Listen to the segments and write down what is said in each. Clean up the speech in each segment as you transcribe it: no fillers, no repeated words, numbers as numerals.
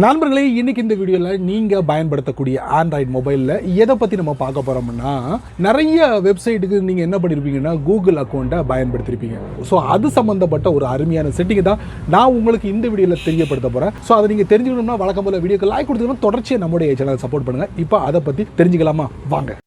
நண்பர்களே, இன்னைக்கு இந்த வீடியோவில் நீங்கள் பயன்படுத்தக்கூடிய ஆண்ட்ராய்டு மொபைலில் எதை பற்றி நம்ம பார்க்க போகிறோம்னா, நிறைய வெப்சைட்டுக்கு நீங்கள் என்ன பண்ணியிருப்பீங்கன்னா கூகுள் அக்கௌண்ட்டை பயன்படுத்தியிருப்பீங்க. ஸோ அது சம்மந்தப்பட்ட ஒரு அருமையான செட்டிங் தான் நான் உங்களுக்கு இந்த வீடியோவில் தெரியப்படுத்த போகிறேன். ஸோ அதை நீங்கள் தெரிஞ்சுக்கணும்னா வழக்கம் போல வீடியோக்கு லைக் கொடுத்துக்கணும், தொடர்ச்சியாக நம்முடைய சேனலை சப்போர்ட் பண்ணுங்கள். இப்போ அதை பற்றி தெரிஞ்சுக்கலாமா? வாங்க.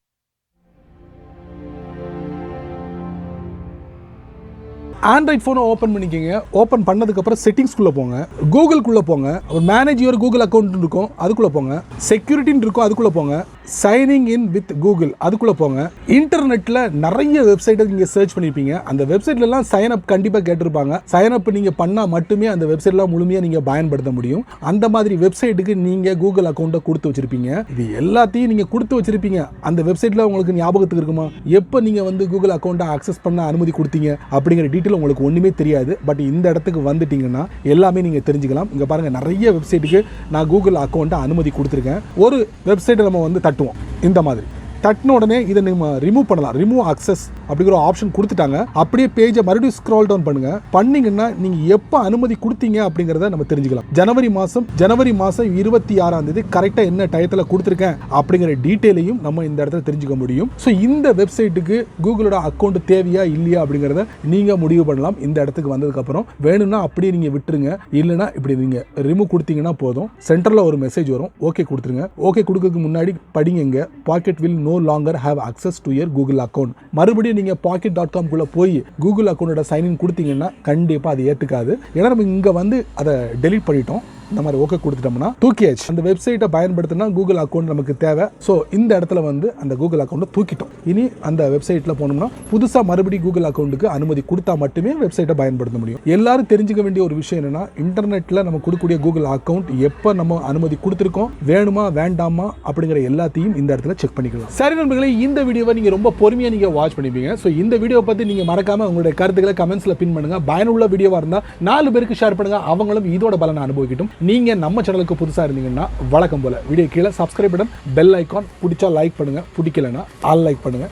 ஆண்ட்ராய்ட் ஃபோனை ஓப்பன் பண்ணிக்கோங்க. ஓப்பன் பண்ணதுக்கப்புறம் செட்டிங்ஸ்குள்ளே போங்க, கூகுள்குள்ளே போங்க, ஒரு மேனேஜ் யுவர் கூகுள் அக்கௌண்ட் இருக்கும் அதுக்குள்ளே போங்க, செக்யூரிட்டின்னு இருக்கும் அதுக்குள்ளே போங்க, சைனிங் இன் வித் கூகுள் அதுக்குள்ளே போங்க. இன்டர்நெட்டில் நிறைய வெப்சைட்டை நீங்கள் சர்ச் பண்ணியிருப்பீங்க. அந்த வெப்சைட்லலாம் சைன் அப் கண்டிப்பாக கேட்டிருப்பாங்க. சைன் அப் நீங்கள் பண்ணால் மட்டுமே அந்த வெப்சைட்லாம் முழுமையாக நீங்கள் பயன்படுத்த முடியும். அந்த மாதிரி வெப்சைட்டுக்கு நீங்கள் கூகுள் அக்கௌண்ட்டை கொடுத்து வச்சிருப்பீங்க. இது எல்லாத்தையும் நீங்கள் கொடுத்து வச்சிருப்பீங்க. அந்த வெப்சைட்டில் உங்களுக்கு ஞாபகத்துக்கு இருக்குமா, எப்போ நீங்கள் வந்து கூகுள் அக்கௌண்ட்டை ஆக்சஸ் பண்ண அனுமதி கொடுத்தீங்க அப்படிங்கிற டீட்டெயில் உங்களுக்கு ஒன்றுமே தெரியாது. பட் இந்த இடத்துக்கு வந்துட்டீங்கன்னா எல்லாமே நீங்கள் தெரிஞ்சுக்கலாம். இங்கே பாருங்கள், நிறைய வெப்சைட்டுக்கு நான் கூகுள் அக்கௌண்ட்டை அனுமதி கொடுத்துருக்கேன். ஒரு வெப்சைட்டை நம்ம வந்து தட்டுவோம். இந்த மாதிரி தட்டின உடனே இதை நம்ம ரிமூவ் பண்ணலாம். ரிமூவ் அக்சஸ் அப்படிங்கிற ஆப்ஷன் கொடுத்துட்டாங்க. அப்படியே பேஜை மறுபடியும் ஸ்க்ரால் டவுன் பண்ணுங்க. பண்ணீங்கன்னா நீங்க எப்போ அனுமதி கொடுத்தீங்க அப்படிங்கிறத நம்ம தெரிஞ்சுக்கலாம். ஜனவரி மாதம் 26 கரெக்டாக என்ன டயத்தில் கொடுத்துருக்கேன் அப்படிங்கிற டீட்டெயிலையும் நம்ம இந்த இடத்துல தெரிஞ்சுக்க முடியும். ஸோ இந்த வெப்சைட்டுக்கு கூகுளோட அக்கௌண்ட் தேவையா இல்லையா அப்படிங்கிறத நீங்க முடிவு பண்ணலாம். இந்த இடத்துக்கு வந்ததுக்கப்புறம் வேணும்னா அப்படியே நீங்க விட்டுருங்க, இல்லைன்னா இப்படி நீங்க ரிமூவ் கொடுத்தீங்கன்னா போதும். சென்டரில் ஒரு மெசேஜ் வரும், ஓகே கொடுத்துருங்க. ஓகே கொடுக்கறதுக்கு முன்னாடி படிங்க, packet will no longer have access to your Google account. மறுபடியும் நீங்க pocket.com குள்ள போய் கூகுள் அக்கௌண்டோட சைன்இன் கொடுத்தீங்கன்னா கண்டிப்பா அது ஏத்துக்காது. ஏன்னா நம்ம இங்க வந்து அதை டெலீட் பண்ணிட்டோம். இந்த மாதிரி ஓகே கொடுத்துட்டோம்னா தூக்கியாச்சு. அந்த வெப்சைட்டை பயன்படுத்தினா கூகுள் அக்கௌண்ட் நமக்கு தேவை. ஸோ இந்த இடத்துல வந்து அந்த கூகுள் அக்கௌண்ட்டை தூக்கிட்டோம். இனி அந்த வெப்சைட்டில் போனோம்னா புதுசாக மறுபடியும் கூகுள் அக்கௌண்ட்டுக்கு அனுமதி கொடுத்தா மட்டுமே வெப்சைட்டை பயன்படுத்த முடியும். எல்லாரும் தெரிஞ்சுக்க வேண்டிய ஒரு விஷயம் என்னன்னா, இன்டர்நெட்டில் நம்ம கொடுக்கக்கூடிய கூகுள் அக்கௌண்ட் எப்போ நம்ம அனுமதி கொடுத்துருக்கோம், வேணுமா வேண்டாமா அப்படிங்கிற எல்லாத்தையும் இந்த இடத்துல செக் பண்ணிக்கலாம். சரி நண்பர்களே, இந்த வீடியோவை நீங்கள் ரொம்ப பொறுமையாக நீங்கள் வாட்ச் பண்ணிப்பீங்க. ஸோ இந்த வீடியோவை பற்றி நீங்கள் மறக்காம உங்களுடைய கருத்துக்களை கமெண்ட்ஸில் பின் பண்ணுங்க. பயனுள்ள வீடியோவாக இருந்தால் 4 பேருக்கு ஷேர் பண்ணுங்க, அவங்களும் இதோட பலனை அனுபவிக்கட்டும். நீங்க நம்ம சேனலுக்கு புதுசா இருந்தீங்கன்னா வழக்கம் போல வீடியோ கீழே சப்ஸ்கிரைப் பட்டன், பெல் ஐகான், பிடிச்சா லைக் பண்ணுங்க, பிடிக்கலன்னா அன்லைக் பண்ணுங்க.